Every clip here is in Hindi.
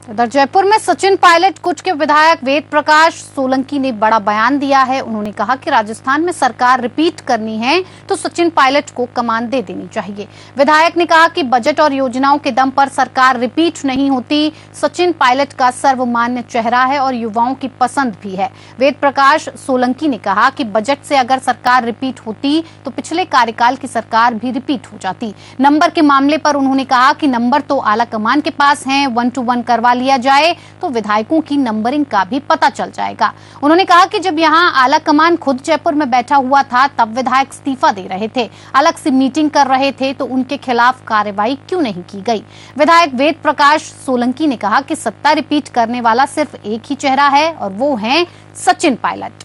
उधर जयपुर में सचिन पायलट कुछ के विधायक वेद प्रकाश सोलंकी ने बड़ा बयान दिया है। उन्होंने कहा कि राजस्थान में सरकार रिपीट करनी है तो सचिन पायलट को कमान दे देनी चाहिए। विधायक ने कहा कि बजट और योजनाओं के दम पर सरकार रिपीट नहीं होती। सचिन पायलट का सर्वमान्य चेहरा है और युवाओं की पसंद भी है। वेद प्रकाश सोलंकी ने कहा कि बजट से अगर सरकार रिपीट होती तो पिछले कार्यकाल की सरकार भी रिपीट हो जाती। नंबर के मामले पर उन्होंने कहा कि नंबर तो आला कमान के पास हैं, 1 to 1 करवा लिया जाए तो विधायकों की नंबरिंग का भी पता चल जाएगा। उन्होंने कहा कि जब यहां आला कमान खुद जयपुर में बैठा हुआ था तब विधायक इस्तीफा दे रहे थे, अलग से मीटिंग कर रहे थे, तो उनके खिलाफ कार्रवाई क्यों नहीं की गई। विधायक वेद प्रकाश सोलंकी ने कहा कि सत्ता रिपीट करने वाला सिर्फ एक ही चेहरा है और वो है सचिन पायलट।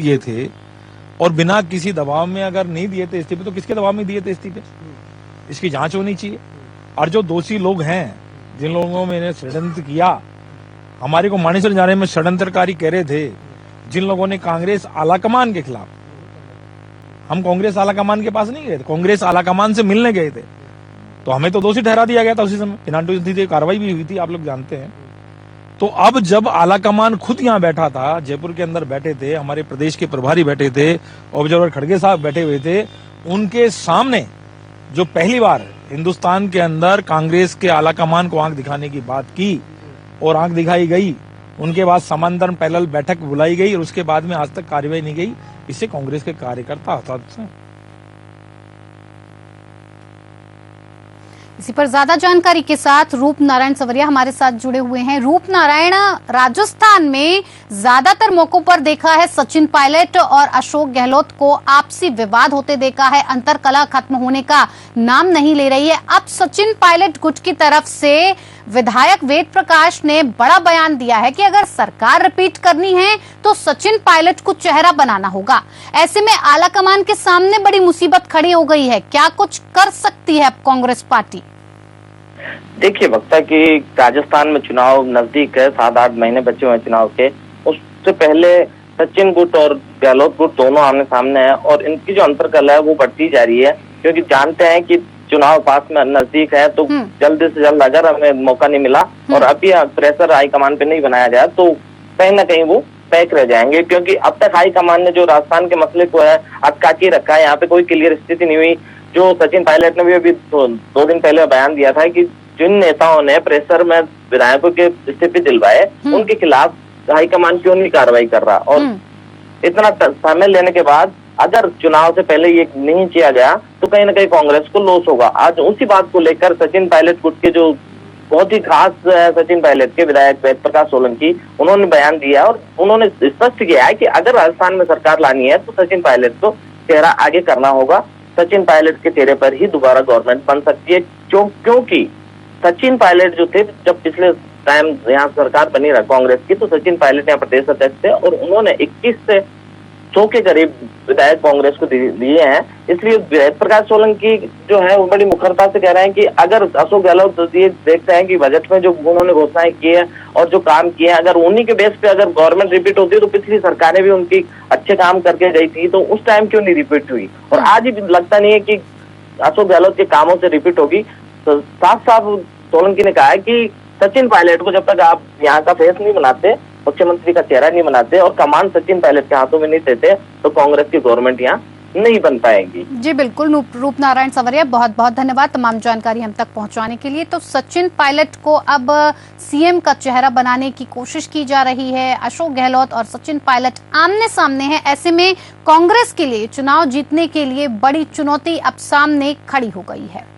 ये थे और बिना किसी दबाव में अगर नहीं दिए थे इस्तीफे तो किसके दबाव में दिए थे इस्तीफे, इसकी जांच होनी चाहिए। और जो दोषी लोग हैं, जिन लोगों ने षड्यंत्र किया, हमारे को मानेसर जाने में षड्यंत्रकारी कह रहे थे, जिन लोगों ने कांग्रेस आलाकमान के खिलाफ, हम कांग्रेस आलाकमान के पास नहीं गए थे, कांग्रेस आलाकमान से मिलने गए थे, तो हमें तो दोषी ठहरा दिया गया था उसी समय। इनांटो कार्रवाई भी हुई थी, आप लोग जानते हैं। तो अब जब आलाकमान खुद यहाँ बैठा था, जयपुर के अंदर बैठे थे, हमारे प्रदेश के प्रभारी बैठे थे, ऑब्जर्वर खड़गे साहब बैठे हुए थे, उनके सामने जो पहली बार हिंदुस्तान के अंदर कांग्रेस के आलाकमान को आंख दिखाने की बात की और आंख दिखाई गई, उनके बाद समांतर पैनल बैठक बुलाई गई और उसके बाद में आज तक कार्रवाई नहीं गई। इससे कांग्रेस के कार्यकर्ता हताश हैं। इसी पर ज्यादा जानकारी के साथ रूप नारायण सवरिया हमारे साथ जुड़े हुए हैं। रूप नारायण, राजस्थान में ज्यादातर मौकों पर देखा है सचिन पायलट और अशोक गहलोत को आपसी विवाद होते देखा है, अंतरकलह खत्म होने का नाम नहीं ले रही है। अब सचिन पायलट गुट की तरफ से विधायक वेद प्रकाश ने बड़ा बयान दिया है कि अगर सरकार रिपीट करनी है तो सचिन पायलट को चेहरा बनाना होगा। ऐसे में आलाकमान के सामने बड़ी मुसीबत खड़ी हो गई है, क्या कुछ कर सकती है अब कांग्रेस पार्टी? देखिए वक्ता कि राजस्थान में चुनाव नजदीक है, 7-8 महीने बचे हुए चुनाव के। उससे पहले सचिन गुट और गहलोत गुट दोनों आमने सामने है और इनकी जो अंतरकलह है वो बढ़ती जा रही है, क्योंकि जानते हैं कि चुनाव पास में नजदीक है, तो जल्द से जल्द अगर हमें मौका नहीं मिला और अभी प्रेशर हाईकमान पे नहीं बनाया जाए तो कहीं ना कहीं वो पैक रह जाएंगे। क्योंकि अब तक हाईकमान ने जो राजस्थान के मसले को है अटका के रखा है, यहाँ पे कोई क्लियर स्थिति नहीं हुई। जो सचिन पायलट ने भी अभी 2 दिन पहले बयान दिया था कि जिन नेताओं ने प्रेशर में विधायकों के इस्तीफे दिलवाए उनके खिलाफ हाईकमान क्यों नहीं कार्रवाई कर रहा। और इतना समय लेने के बाद अगर चुनाव से पहले ये नहीं किया गया तो कहीं ना कहीं कांग्रेस को लॉस होगा। आज उसी बात को लेकर सचिन पायलट गुट के जो बहुत ही खास सचिन पायलट के विधायक वेद प्रकाश सोलंकी, उन्होंने बयान दिया और उन्होंने स्पष्ट किया है कि अगर राजस्थान में सरकार लानी है तो सचिन पायलट को चेहरा आगे करना होगा। सचिन पायलट के चेहरे पर ही दोबारा गवर्नमेंट बन सकती है, क्योंकि सचिन पायलट जो थे जब पिछले टाइम यहाँ सरकार बनी रहा कांग्रेस की, तो सचिन पायलट यहाँ प्रदेश अध्यक्ष थे और उन्होंने 21 से 100 के करीब विधायक कांग्रेस को दिए हैं। इसलिए वेद प्रकाश सोलंकी जो है वो बड़ी मुखरता से कह रहे हैं कि अगर अशोक गहलोत ये देखते हैं कि बजट में जो उन्होंने घोषणाएं की है और जो काम किए हैं, अगर उन्हीं के बेस पे अगर गवर्नमेंट रिपीट होती है तो पिछली सरकारें भी उनकी अच्छे काम करके गई थी, तो उस टाइम क्यों नहीं रिपीट हुई। और आज ही लगता नहीं है कि अशोक गहलोत के कामों से रिपीट होगी। तो साफ साफ सोलंकी ने कहा है कि सचिन पायलट को जब तक आप यहाँ का फेस नहीं बनाते, मुख्यमंत्री का चेहरा नहीं बनाते और कमान सचिन पायलट के हाथों में नहीं देते तो कांग्रेस की गवर्नमेंट यहाँ नहीं बन पाएगी। जी बिल्कुल, रूप नारायण सवरिया बहुत बहुत धन्यवाद तमाम जानकारी हम तक पहुंचाने के लिए। तो सचिन पायलट को अब सीएम का चेहरा बनाने की कोशिश की जा रही है। अशोक गहलोत और सचिन पायलट आमने सामने हैं। ऐसे में कांग्रेस के लिए चुनाव जीतने के लिए बड़ी चुनौती अब सामने खड़ी हो गई है।